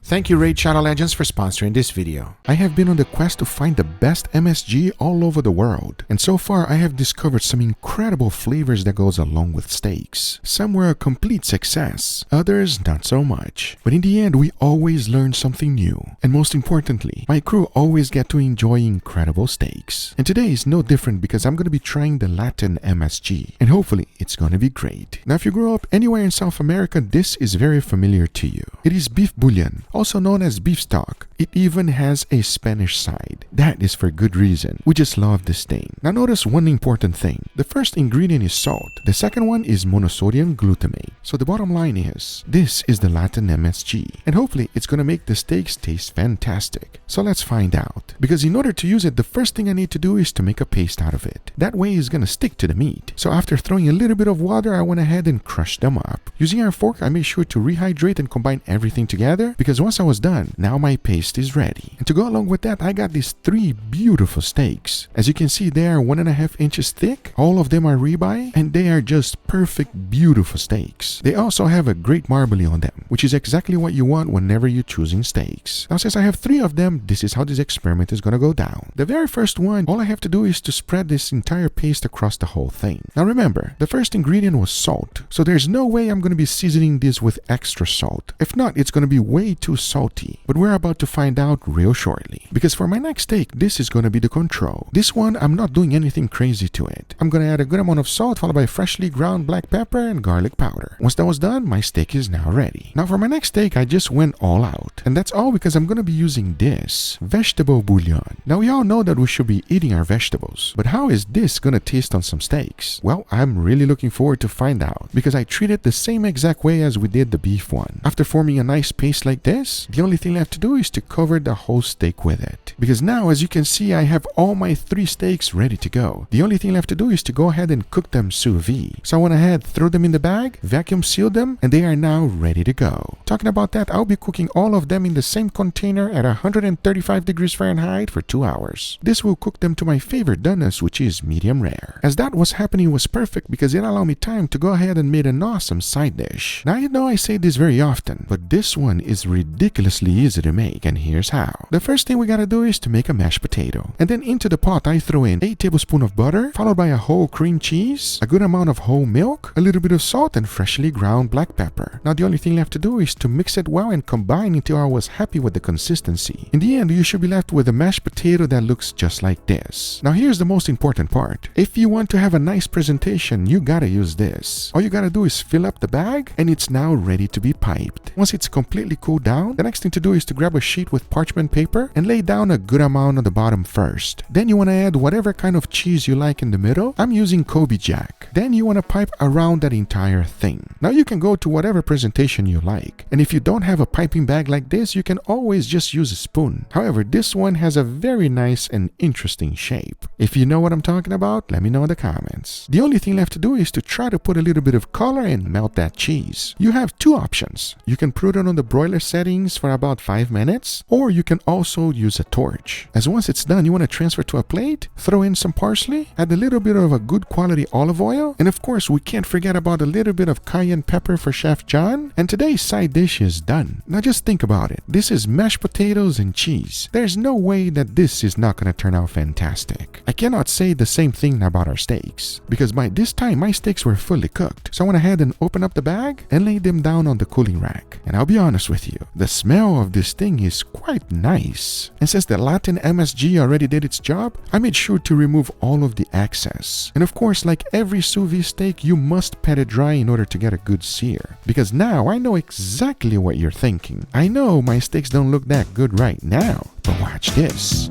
Thank you Raid Shadow Legends for sponsoring this video. I have been on the quest to find the best MSG all over the world, and so far I have discovered some incredible flavors that goes along with steaks. Some were a complete success, others not so much. But in the end we always learn something new, and most importantly, my crew always get to enjoy incredible steaks. And today is no different because I'm going to be trying the Latin MSG, and hopefully it's going to be great. Now if you grew up anywhere in South America, this is very familiar to you. It is beef bouillon, also known as beef stock. It even has a Spanish side. That is for good reason. We just love this thing. Now notice one important thing. The first ingredient is salt. The second one is monosodium glutamate. So the bottom line is, this is the Latin MSG. And hopefully it's going to make the steaks taste fantastic. So let's find out. Because in order to use it, the first thing I need to do is to make a paste out of it. That way it's going to stick to the meat. So after throwing a little bit of water, I went ahead and crushed them up. Using our fork, I made sure to rehydrate and combine everything together, because once I was done, now my paste is ready. And to go along with that, I got these 3 beautiful steaks. As you can see, they are 1.5 inches thick. All of them are ribeye, and they are just perfect, beautiful steaks. They also have a great marbling on them, which is exactly what you want whenever you're choosing steaks. Now since I have 3 of them, this is how this experiment is gonna go down. The very first one, all I have to do is to spread this entire paste across the whole thing. Now remember, the first ingredient was salt, so there's no way I'm gonna be seasoning this with extra salt. If not, it's gonna be way too salty. But we're about to find out real shortly. Because for my next steak, this is gonna be the control. This one, I'm not doing anything crazy to it. I'm gonna add a good amount of salt followed by freshly ground black pepper and garlic powder. Once that was done, my steak is now ready. Now for my next steak, I just went all out. And that's all because I'm gonna be using this vegetable bouillon. Now we all know that we should be eating our vegetables, but how is this gonna taste on some steaks? Well, I'm really looking forward to find out, because I treat it the same exact way as we did the beef one. After forming a nice paste like this, the only thing left to do is to cover the whole steak with it. Because now, as you can see, I have all my 3 steaks ready to go. The only thing left to do is to go ahead and cook them sous vide. So I went ahead, threw them in the bag, vacuum sealed them, and they are now ready to go. Talking about that, I'll be cooking all of them in the same container at 135 degrees Fahrenheit for 2 hours. This will cook them to my favorite doneness, which is medium rare. As that was happening, was perfect because it allowed me time to go ahead and make an awesome side dish. Now I know I say this very often, but this one is ridiculously easy to make, and here's how. The first thing we gotta do is to make a mashed potato. And then into the pot I throw in 8 tablespoons of butter, followed by a whole cream cheese, a good amount of whole milk, a little bit of salt, and freshly ground black pepper. Now the only thing left to do is to mix it well and combine until I was happy with the consistency. In the end, you should be left with a mashed potato that looks just like this. Now here's the most important part. If you want to have a nice presentation, you gotta use this. All you gotta do is fill up the bag, and it's now ready to be piped. Once it's completely cooled down, the next thing to do is to grab a sheet with parchment paper and lay down a good amount on the bottom first. Then you want to add whatever kind of cheese you like in the middle. I'm using Kobe Jack. Then you want to pipe around that entire thing. Now you can go to whatever presentation you like. And if you don't have a piping bag like this, you can always just use a spoon. However, this one has a very nice and interesting shape. If you know what I'm talking about, let me know in the comments. The only thing left to do is to try to put a little bit of color and melt that cheese. You have 2 options. You can put it on the broiler settings for about 5 minutes, or you can also use a torch. As once it's done, you want to transfer to a plate, throw in some parsley, add a little bit of a good quality olive oil, and of course we can't forget about a little bit of cayenne pepper for Chef John, and today's side dish is done. Now just think about it. This is mashed potatoes and cheese. There's no way that this is not going to turn out fantastic. I cannot say the same thing about our steaks, because by this time my steaks were fully cooked. So I went ahead and opened up the bag and laid them down on the cooling rack. And I'll be honest with you, the smell of this thing is quite nice. And since the Latin MSG already did its job, I made sure to remove all of the excess. And of course, like every sous vide steak, you must pat it dry in order to get a good sear. Because now I know exactly what you're thinking. I know my steaks don't look that good right now, but watch this.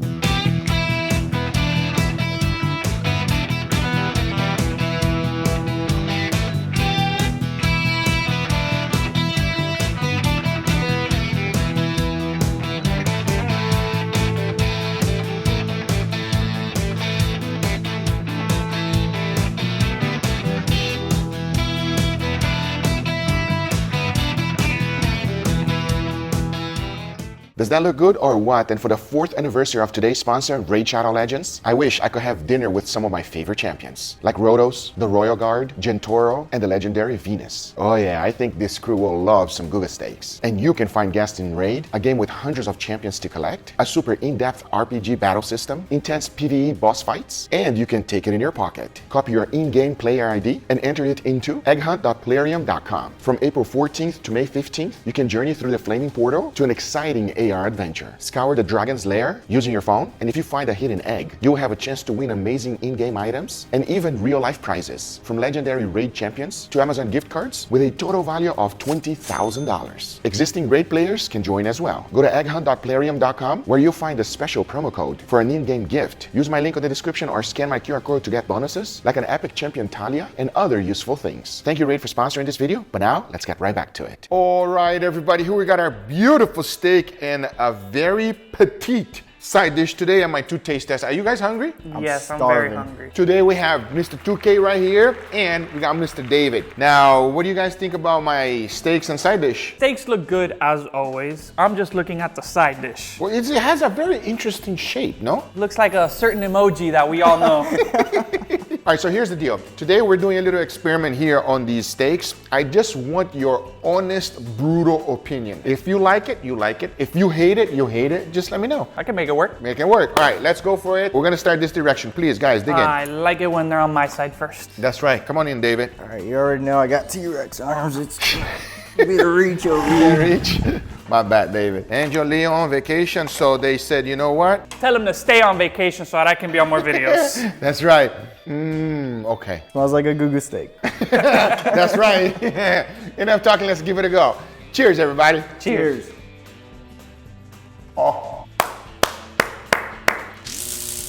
Does that look good or what? And for the 4th anniversary of today's sponsor, Raid Shadow Legends, I wish I could have dinner with some of my favorite champions, like Rotos, the Royal Guard, Gentoro, and the legendary Venus. Oh yeah, I think this crew will love some Guga steaks. And you can find guests in Raid, a game with hundreds of champions to collect, a super in-depth RPG battle system, intense PvE boss fights, and you can take it in your pocket. Copy your in-game player ID and enter it into egghunt.plarium.com. From April 14th to May 15th, you can journey through the Flaming Portal to an exciting AR adventure. Scour the Dragon's Lair using your phone, and if you find a hidden egg, you'll have a chance to win amazing in-game items and even real-life prizes, from legendary Raid champions to Amazon gift cards with a total value of $20,000. Existing Raid players can join as well. Go to egghunt.plarium.com where you'll find a special promo code for an in-game gift. Use my link in the description or scan my QR code to get bonuses like an epic champion Talia and other useful things. Thank you, Raid, for sponsoring this video, but now let's get right back to it. All right, everybody, here we got our beautiful steak and a very petite side dish today and my 2 taste tests. Are you guys hungry? Yes, I'm very hungry. Today we have Mr. 2K right here and we got Mr. David. Now, what do you guys think about my steaks and side dish? Steaks look good as always. I'm just looking at the side dish. Well, it has a very interesting shape, no? Looks like a certain emoji that we all know. All right, so here's the deal. Today we're doing a little experiment here on these steaks. I just want your honest, brutal opinion. If you like it, you like it. If you hate it, you hate it. Just let me know. I can make it work. Make it work. All right, let's go for it. We're gonna start this direction. Please, guys, dig in. I like it when they're on my side first. That's right. Come on in, David. All right, you already know I got T-Rex arms. It's gonna be a reach over here. Reach. My bad, David. Angel Leo on vacation, so they said, you know what? Tell him to stay on vacation so that I can be on more videos. That's right. Okay. Smells like a Guga steak. That's right. Enough talking, let's give it a go. Cheers, everybody. Cheers. Oh.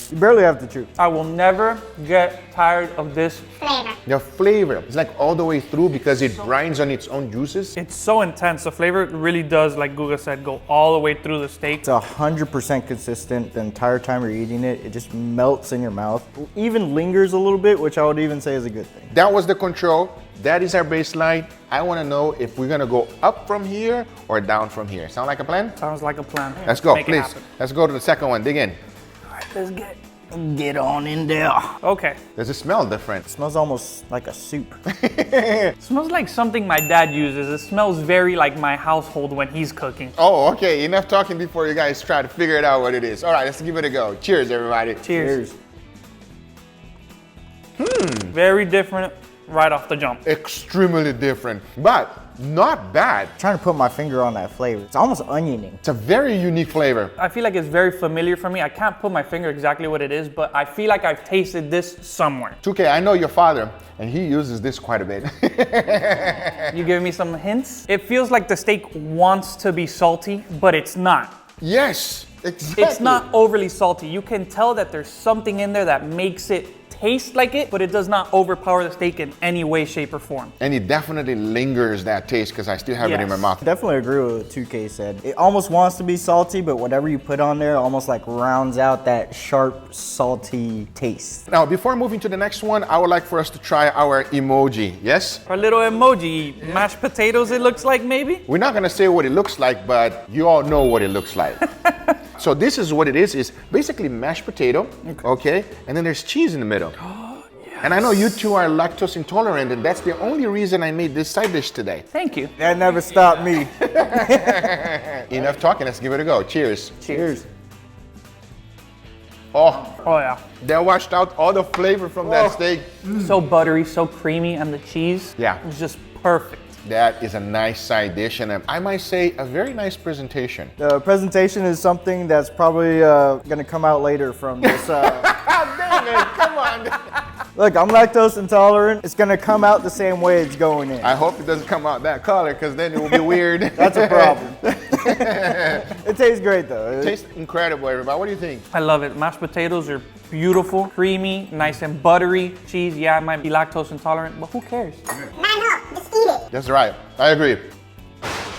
You barely have to chew. I will never get tired of this flavor. The flavor, it's like all the way through because it grinds on its own juices. It's so intense. The flavor really does, like Guga said, go all the way through the steak. It's 100% consistent the entire time you're eating it. It just melts in your mouth. Even lingers a little bit, which I would even say is a good thing. That was the control. That is our baseline. I want to know if we're gonna go up from here or down from here. Sound like a plan? Sounds like a plan. Let's go, Make it please. happen. Let's go to the second one. Dig in. All right, let's Get on in there. Okay. Does it smell different? It smells almost like a soup. It smells like something my dad uses. It smells very like my household when he's cooking. Oh, okay. Enough talking before you guys try to figure it out what it is. All right, let's give it a go. Cheers, everybody. Cheers. Very different right off the jump. Extremely different, but not bad. I'm trying to put my finger on that flavor. It's almost onioning. It's a very unique flavor. I feel like it's very familiar for me. I can't put my finger exactly what it is, but I feel like I've tasted this somewhere. 2K, I know your father, and he uses this quite a bit. You giving me some hints? It feels like the steak wants to be salty, but it's not. Yes, exactly. It's not overly salty. You can tell that there's something in there that makes it taste like it, but it does not overpower the steak in any way, shape, or form. And it definitely lingers that taste because I still have it in my Yes. mouth. I definitely agree with what 2K said. It almost wants to be salty, but whatever you put on there almost like rounds out that sharp, salty taste. Now, before moving to the next one, I would like for us to try our emoji. Yes? Our little emoji, mashed potatoes it looks like maybe? We're not gonna say what it looks like, but you all know what it looks like. So this is what it is basically mashed potato, okay? And then there's cheese in the middle. Yes. And I know you two are lactose intolerant, and that's the only reason I made this side dish today. Thank you. That never stopped me. Enough talking, let's give it a go. Cheers. Cheers. Oh, Yeah. that washed out all the flavor from that steak. So buttery, so creamy, and the cheese is just perfect. That is a nice side dish, and I might say a very nice presentation. The presentation is something that's probably gonna come out later from this. Damn it, come on. Look, I'm lactose intolerant. It's gonna come out the same way it's going in. I hope it doesn't come out that color, because then it will be weird. That's a problem. It tastes great though. It tastes incredible, everybody. What do you think? I love it. Mashed potatoes are beautiful, creamy, nice and buttery. Cheese, yeah, I might be lactose intolerant, but who cares? That's right. I agree.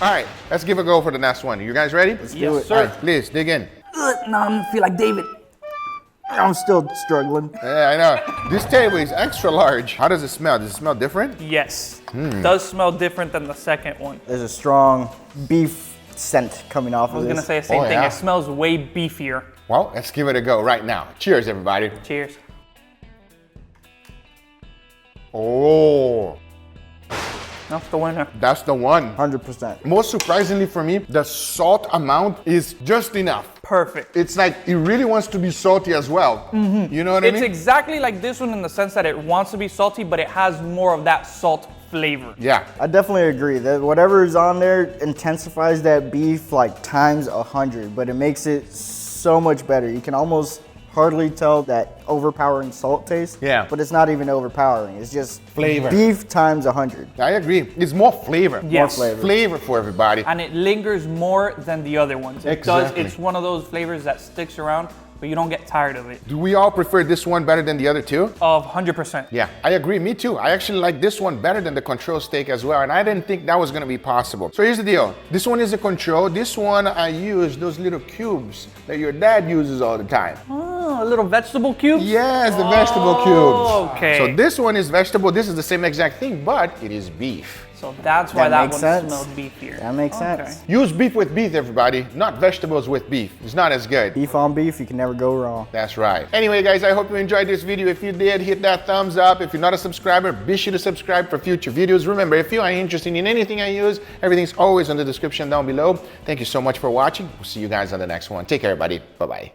All right, let's give it a go for the next one. You guys ready? Let's do Yes, it. sir. All right, please dig in. Now I'm gonna feel like David. I'm still struggling. Yeah, I know. This table is extra large. How does it smell? Does it smell different? Yes. Does smell different than the second one. There's a strong beef scent coming off I was of gonna this. say the same Oh, thing. yeah. It smells way beefier. Well, let's give it a go right now. Cheers, everybody. Cheers. Oh, That's the winner. that's the one. 100%. Most surprisingly for me, the salt amount is just enough. Perfect. It's like it really wants to be salty as well. You know what I It's mean? exactly like this one in the sense that it wants to be salty, but it has more of that salt flavor. Yeah. I definitely agree that whatever is on there intensifies that beef like times 100, but it makes it so much better. You can almost hardly tell that overpowering salt taste. Yeah. But it's not even overpowering. It's just Flavor. beef times 100. I agree. It's more flavor. Yes. flavor. Flavor for everybody. And it lingers more than the other ones. It Exactly. does. It's one of those flavors that sticks around, but you don't get tired of it. Do we all prefer this one better than the other two? Of 100%. Yeah, I agree. Me too. I actually like this one better than the control steak as well, and I didn't think that was gonna be possible. So here's the deal. This one is a control. This one I use those little cubes that your dad uses all the time. Oh, a little vegetable cube? Yes, the vegetable cubes. Okay. So this one is vegetable. This is the same exact thing, but it is beef. So that's why That that makes one sense. smells beefier. That makes Okay. sense. Use beef with beef, everybody, not vegetables with beef. It's not as good. Beef on beef, you can never go wrong. That's right. Anyway, guys, I hope you enjoyed this video. If you did, hit that thumbs up. If you're not a subscriber, be sure to subscribe for future videos. Remember, if you are interested in anything I use, everything's always in the description down below. Thank you so much for watching. We'll see you guys on the next one. Take care, everybody. Bye-bye.